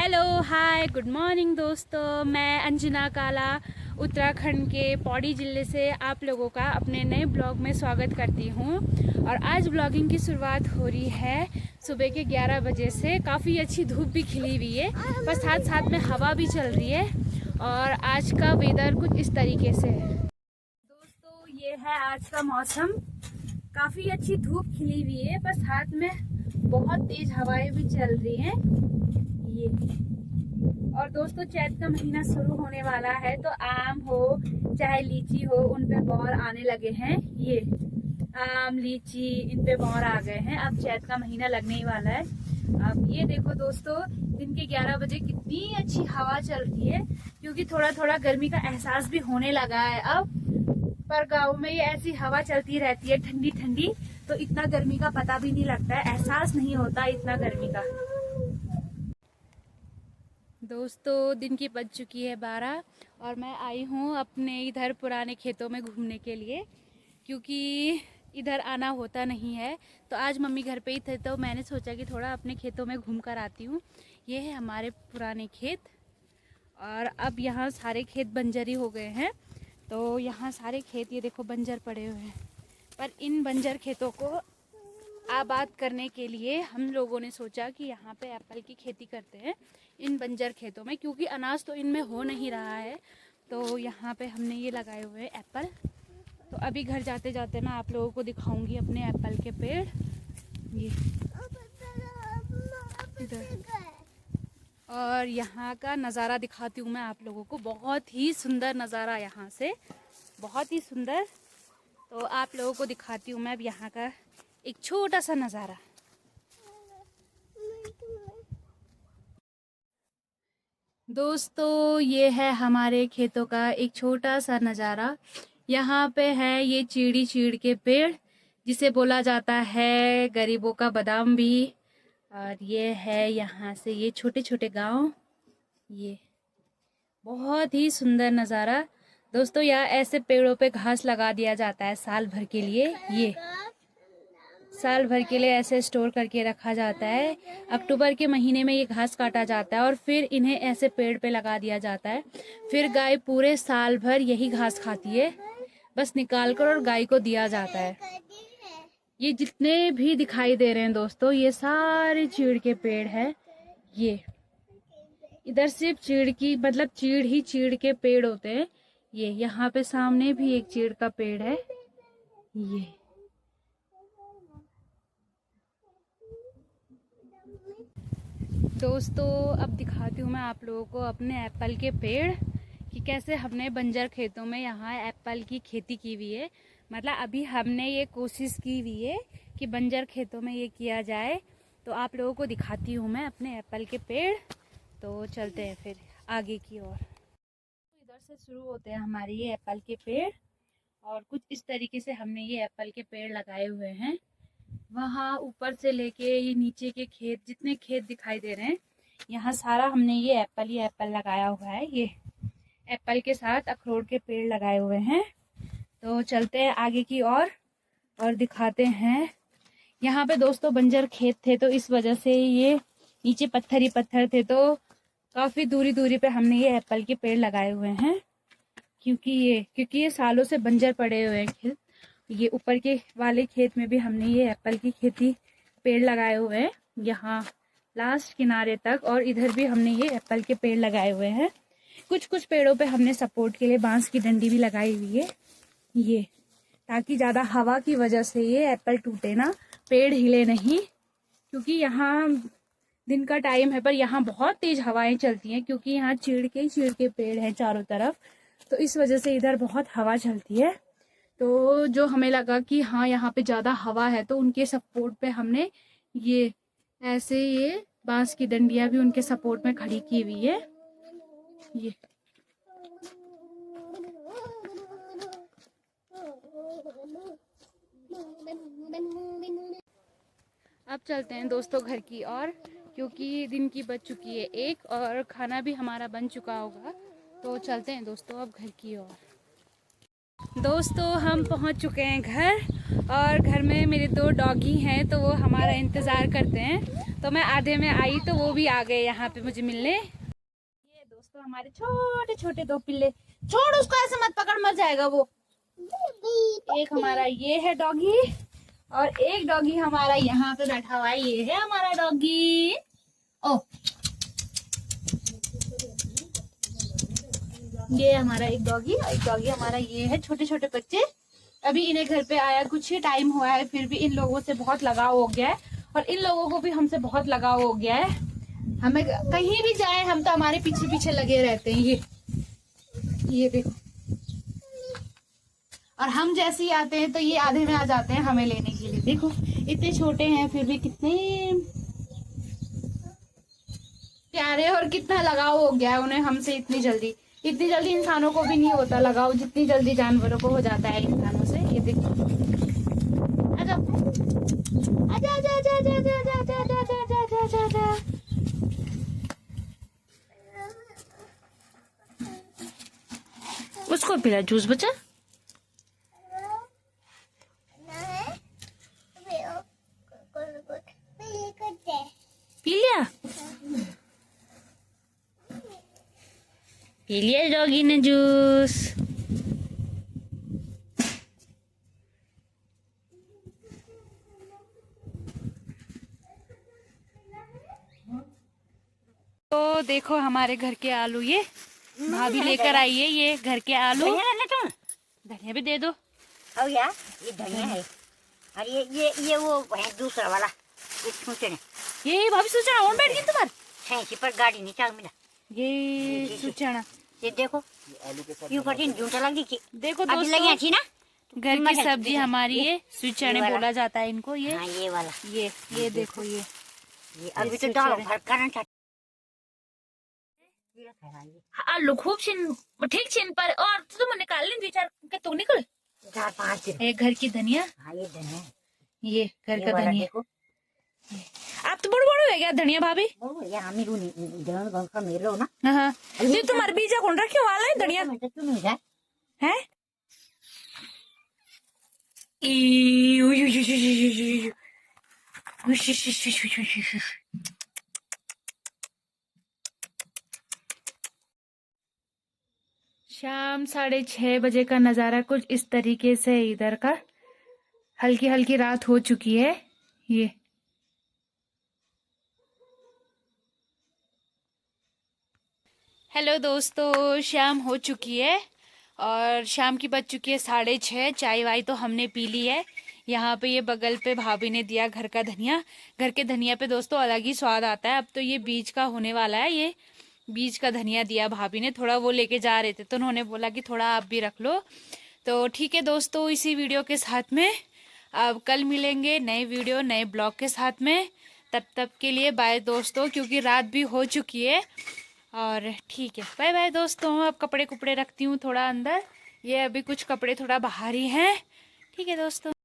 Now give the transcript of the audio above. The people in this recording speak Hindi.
हेलो हाय गुड मॉर्निंग दोस्तों, मैं अंजना काला उत्तराखंड के पौड़ी ज़िले से आप लोगों का अपने नए ब्लॉग में स्वागत करती हूँ। और आज ब्लॉगिंग की शुरुआत हो रही है सुबह के 11 बजे से। काफ़ी अच्छी धूप भी खिली हुई है, पर साथ साथ में हवा भी चल रही है और आज का वेदर कुछ इस तरीके से है। दोस्तों ये है आज का मौसम। काफ़ी अच्छी धूप खिली हुई है, पर साथ में बहुत तेज हवाएं भी चल रही हैं। ये और दोस्तों चैत का महीना शुरू होने वाला है, तो आम हो चाहे लीची हो उन पे बौर आने लगे हैं। ये आम लीची इन पे बौर आ गए हैं। अब चैत का महीना लगने ही वाला है। अब ये देखो दोस्तों, दिन के 11 बजे कितनी अच्छी हवा चल रही है, क्योंकि थोड़ा थोड़ा गर्मी का एहसास भी होने लगा है अब। पर गाँव में ये ऐसी हवा चलती रहती है ठंडी ठंडी, तो इतना गर्मी का पता भी नहीं लगता है, एहसास नहीं होता इतना गर्मी का। दोस्तों दिन की बज चुकी है 12 और मैं आई हूँ अपने इधर पुराने खेतों में घूमने के लिए, क्योंकि इधर आना होता नहीं है। तो आज मम्मी घर पे ही थे, तो मैंने सोचा कि थोड़ा अपने खेतों में घूम कर आती हूँ। ये है हमारे पुराने खेत और अब यहाँ सारे खेत बंजर ही हो गए हैं। तो यहाँ सारे खेत ये देखो बंजर पड़े हुए हैं, पर इन बंजर खेतों को आबाद करने के लिए हम लोगों ने सोचा कि यहाँ पे एप्पल की खेती करते हैं इन बंजर खेतों में, क्योंकि अनाज तो इनमें हो नहीं रहा है। तो यहाँ पे हमने ये लगाए हुए हैं एप्पल। तो अभी घर जाते जाते मैं आप लोगों को दिखाऊंगी अपने एप्पल के पेड़। ये इधर और यहाँ का नज़ारा दिखाती हूँ मैं आप लोगों को। बहुत ही सुंदर नज़ारा यहाँ से, बहुत ही सुंदर। तो आप लोगों को दिखाती हूँ मैं अब यहाँ का एक छोटा सा नज़ारा। दोस्तों ये है हमारे खेतों का एक छोटा सा नज़ारा। यहाँ पे है ये चीड़ी चीड़ के पेड़, जिसे बोला जाता है गरीबों का बादाम भी। और ये है यहाँ से ये छोटे छोटे गांव। ये बहुत ही सुंदर नज़ारा। दोस्तों यहाँ ऐसे पेड़ों पे घास लगा दिया जाता है साल भर के लिए। ये साल भर के लिए ऐसे स्टोर करके रखा जाता है। अक्टूबर के महीने में ये घास काटा जाता है और फिर इन्हें ऐसे पेड़ पे लगा दिया जाता है। फिर गाय पूरे साल भर यही घास खाती है, बस निकाल कर और गाय को दिया जाता है। ये जितने भी दिखाई दे रहे हैं दोस्तों, ये सारे चीड़ के पेड़ हैं। ये इधर सिर्फ चीड़ की मतलब चीड़ ही चीड़ के पेड़ होते हैं। ये यहाँ पे सामने भी एक चीड़ का पेड़ है। ये दोस्तों अब दिखाती हूँ मैं आप लोगों को अपने एप्पल के पेड़, कि कैसे हमने बंजर खेतों में यहाँ एप्पल की खेती की हुई है। मतलब अभी हमने ये कोशिश की हुई है कि बंजर खेतों में ये किया जाए। तो आप लोगों को दिखाती हूँ मैं अपने एप्पल के पेड़। तो चलते हैं फिर आगे की ओर। इधर से शुरू होते हैं हमारे ये एप्पल के पेड़, और कुछ इस तरीके से हमने ये एप्पल के पेड़ लगाए हुए हैं। वहाँ ऊपर से लेके ये नीचे के खेत, जितने खेत दिखाई दे रहे हैं, यहाँ सारा हमने ये एप्पल लगाया हुआ है। ये एप्पल के साथ अखरोट के पेड़ लगाए हुए हैं। तो चलते हैं आगे की ओर और दिखाते हैं। यहाँ पे दोस्तों बंजर खेत थे, तो इस वजह से ये नीचे पत्थर ही पत्थर थे, तो काफ़ी दूरी दूरी पे हमने ये एप्पल के पेड़ लगाए हुए हैं, क्योंकि ये सालों से बंजर पड़े हुए हैं खेत। ये ऊपर के वाले खेत में भी हमने ये एप्पल की खेती पेड़ लगाए हुए हैं, यहाँ लास्ट किनारे तक। और इधर भी हमने ये एप्पल के पेड़ लगाए हुए हैं। कुछ कुछ पेड़ों पे हमने सपोर्ट के लिए बांस की डंडी भी लगाई हुई है, ये ताकि ज़्यादा हवा की वजह से ये एप्पल टूटे ना, पेड़ हिले नहीं। क्योंकि यहाँ दिन का टाइम है, पर यहाँ बहुत तेज हवाएं चलती हैं, क्योंकि यहाँ चीड़ के पेड़ हैं चारों तरफ। तो इस वजह से इधर बहुत हवा चलती है। तो जो हमें लगा कि हाँ यहाँ पे ज़्यादा हवा है, तो उनके सपोर्ट पे हमने ये ऐसे ये बांस की डंडियाँ भी उनके सपोर्ट में खड़ी की हुई है। ये अब चलते हैं दोस्तों घर की ओर, क्योंकि दिन की बज चुकी है 1 और खाना भी हमारा बन चुका होगा। तो चलते हैं दोस्तों अब घर की ओर। दोस्तों हम पहुंच चुके हैं घर, और घर में मेरे 2 डॉगी हैं तो वो हमारा इंतज़ार करते हैं। तो मैं आधे में आई तो वो भी आ गए यहाँ पे मुझे मिलने। ये दोस्तों हमारे छोटे छोटे 2 पिल्ले। छोड़ उसको, ऐसे मत पकड़, मर जाएगा वो। एक हमारा ये है डॉगी और एक डॉगी हमारा यहाँ पे बैठा हुआ है। ये है हमारा डॉगी। ओ, ये हमारा एक डॉगी और एक डॉगी हमारा ये है। छोटे छोटे बच्चे, अभी इन्हें घर पे आया कुछ ही टाइम हुआ है, फिर भी इन लोगों से बहुत लगाव हो गया है और इन लोगों को भी हमसे बहुत लगाव हो गया है। हमें कहीं भी जाए हम तो हमारे पीछे पीछे लगे रहते हैं। ये देखो, और हम जैसे ही आते हैं तो ये आधे में आ जाते हैं हमें लेने के लिए। देखो इतने छोटे हैं फिर भी कितने प्यारे और कितना लगाव हो गया है उन्हें हमसे। इतनी जल्दी इंसानों को भी नहीं होता लगाव जितनी जल्दी जानवरों को हो जाता है इंसानों से। ये देखो, आजा आजा आजा आजा आजा आजा आजा आजा आजा आजा आजा आजा। उसको पिला जूस बच्चा। पी लिया, पी लिया डॉगी ने जूस। तो देखो हमारे घर के आलू, ये भाभी लेकर आई है। ये घर के आलू। धनिया भी दे दो। अब यार ये धनिया है और ये वो है दूसरा वाला, ये सूचना। ये भाभी सूचना और बैठ गई तुम्हारे छेंसी पर गाड़ी नहीं चल मिला। ये सूचना, ये देखो ये कठिन झूठा लग रही। देखो अभी लगी अच्छी ना। घर की सब्जी हमारी ये सूचने बोला जाता है इनको। ये हाँ, ये वाला ये देखो ये अभी तो डालो भर करना आलू खूब ठीक छिन पर। और तुम निकाल लें 2-4 के तो निकल 4-5 दिन। ये घर की धनिया। हाँ ये धनिया, ये घर का धनिया। देखो आप तो बड़े बड़े हो गया धनिया भाभी। यार हम धन का मेरे ना। हाँ ये तुम्हारे बीजा कौन रखे वाला है धनिया है। शाम 6:30 बजे का नज़ारा कुछ इस तरीके से इधर का। हल्की हल्की रात हो चुकी है। ये हेलो दोस्तों, शाम हो चुकी है और शाम की बज चुकी है 6:30। चाय वाय तो हमने पी ली है। यहाँ पे ये बगल पे भाभी ने दिया घर का धनिया। घर के धनिया पे दोस्तों अलग ही स्वाद आता है। अब तो ये बीज का होने वाला है। ये बीज का धनिया दिया भाभी ने, थोड़ा वो लेके जा रहे थे तो उन्होंने बोला कि थोड़ा आप भी रख लो। तो ठीक है दोस्तों, इसी वीडियो के साथ में अब कल मिलेंगे नए वीडियो नए ब्लॉग के साथ में। तब के लिए बाय दोस्तों, क्योंकि रात भी हो चुकी है। और ठीक है, बाय बाय दोस्तों। अब कपड़े कुपड़े रखती हूँ थोड़ा अंदर। ये अभी कुछ कपड़े थोड़ा बाहर ही हैं। ठीक है दोस्तों।